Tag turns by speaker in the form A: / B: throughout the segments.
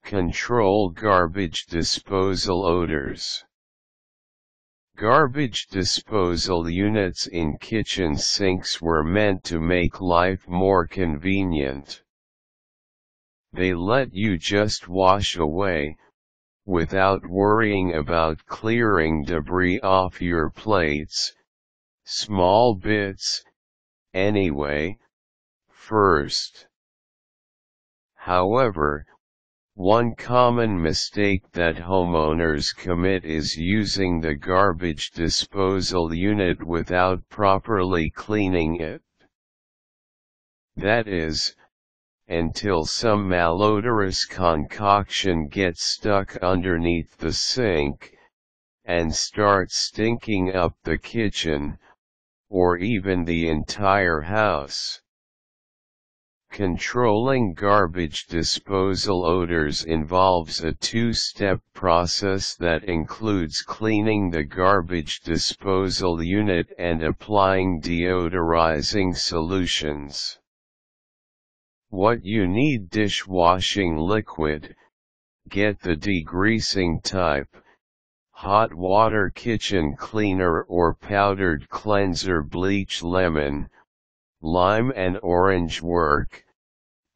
A: Control garbage disposal odors. Garbage disposal units in kitchen sinks were meant to make life more convenient. They let you just wash away, without worrying about clearing debris off your plates, small bits, anyway, first. However, one common mistake that homeowners commit is using the garbage disposal unit without properly cleaning it. That is, until some malodorous concoction gets stuck underneath the sink, and starts stinking up the kitchen, or even the entire house. Controlling garbage disposal odors involves a two-step process that includes cleaning the garbage disposal unit and applying deodorizing solutions. What you need: dishwashing liquid, get the degreasing type, hot water kitchen cleaner or powdered cleanser. Bleach lemon, lime and orange work.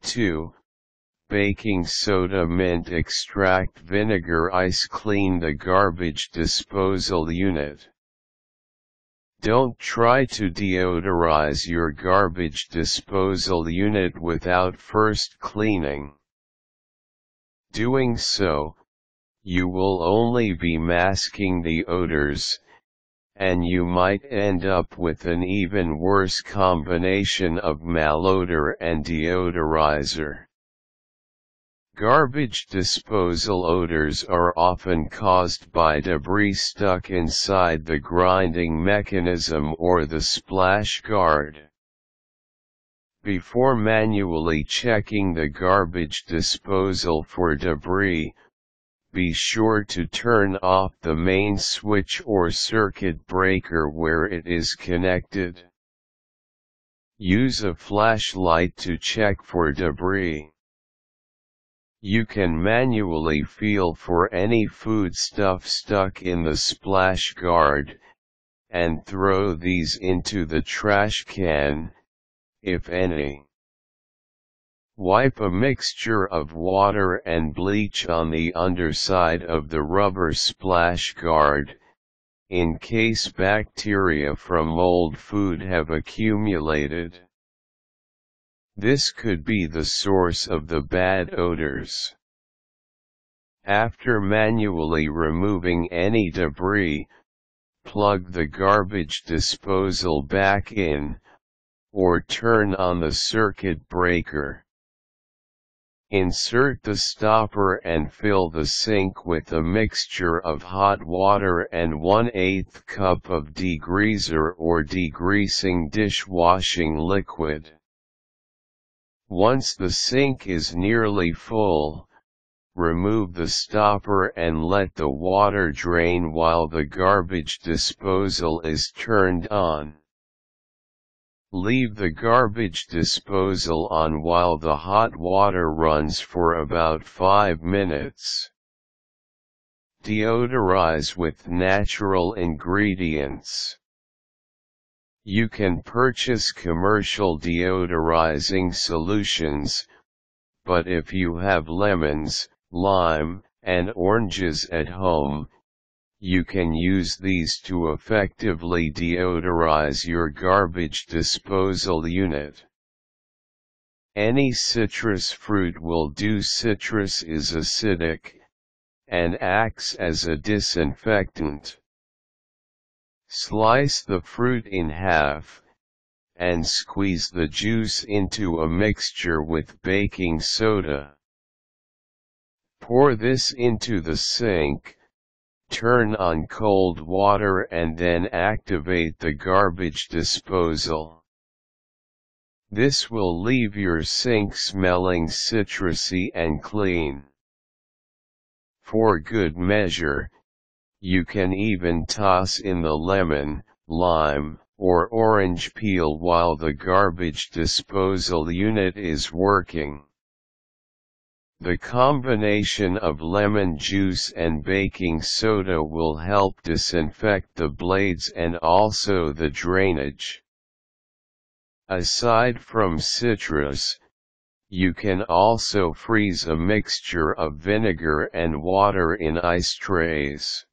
A: 2. Baking soda, mint extract, vinegar, ice. Clean the garbage disposal unit. Don't try to deodorize your garbage disposal unit without first cleaning. Doing so, you will only be masking the odors, and you might end up with an even worse combination of malodor and deodorizer. Garbage disposal odors are often caused by debris stuck inside the grinding mechanism or the splash guard. Before manually checking the garbage disposal for debris, be sure to turn off the main switch or circuit breaker where it is connected. Use a flashlight to check for debris. You can manually feel for any foodstuff stuck in the splash guard, and throw these into the trash can, if any. Wipe a mixture of water and bleach on the underside of the rubber splash guard, in case bacteria from mold food have accumulated. This could be the source of the bad odors. After manually removing any debris, plug the garbage disposal back in, or turn on the circuit breaker. Insert the stopper and fill the sink with a mixture of hot water and 1/8 cup of degreaser or degreasing dishwashing liquid. Once the sink is nearly full, remove the stopper and let the water drain while the garbage disposal is turned on. Leave the garbage disposal on while the hot water runs for about 5 minutes. Deodorize with natural ingredients. You can purchase commercial deodorizing solutions, but if you have lemons, lime, and oranges at home, you can use these to effectively deodorize your garbage disposal unit. Any citrus fruit will do. Citrus is acidic, and acts as a disinfectant. Slice the fruit in half, and squeeze the juice into a mixture with baking soda. Pour this into the sink. Turn on cold water and then activate the garbage disposal. This will leave your sink smelling citrusy and clean. For good measure, you can even toss in the lemon, lime, or orange peel while the garbage disposal unit is working. The combination of lemon juice and baking soda will help disinfect the blades and also the drainage. Aside from citrus, you can also freeze a mixture of vinegar and water in ice trays.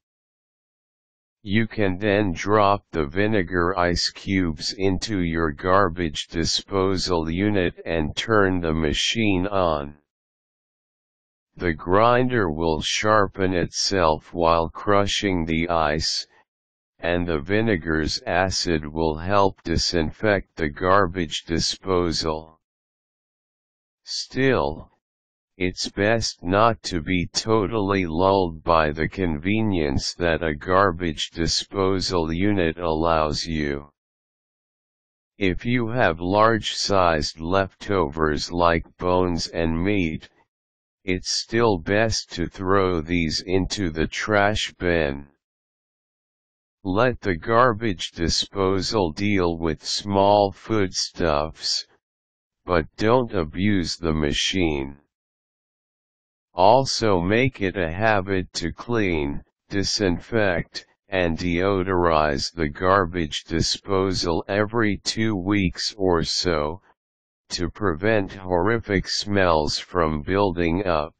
A: You can then drop the vinegar ice cubes into your garbage disposal unit and turn the machine on. The grinder will sharpen itself while crushing the ice, and the vinegar's acid will help disinfect the garbage disposal. Still, it's best not to be totally lulled by the convenience that a garbage disposal unit allows you. If you have large-sized leftovers like bones and meat, it's still best to throw these into the trash bin. Let the garbage disposal deal with small foodstuffs, but don't abuse the machine. Also make it a habit to clean, disinfect, and deodorize the garbage disposal every 2 weeks or so, to prevent horrific smells from building up.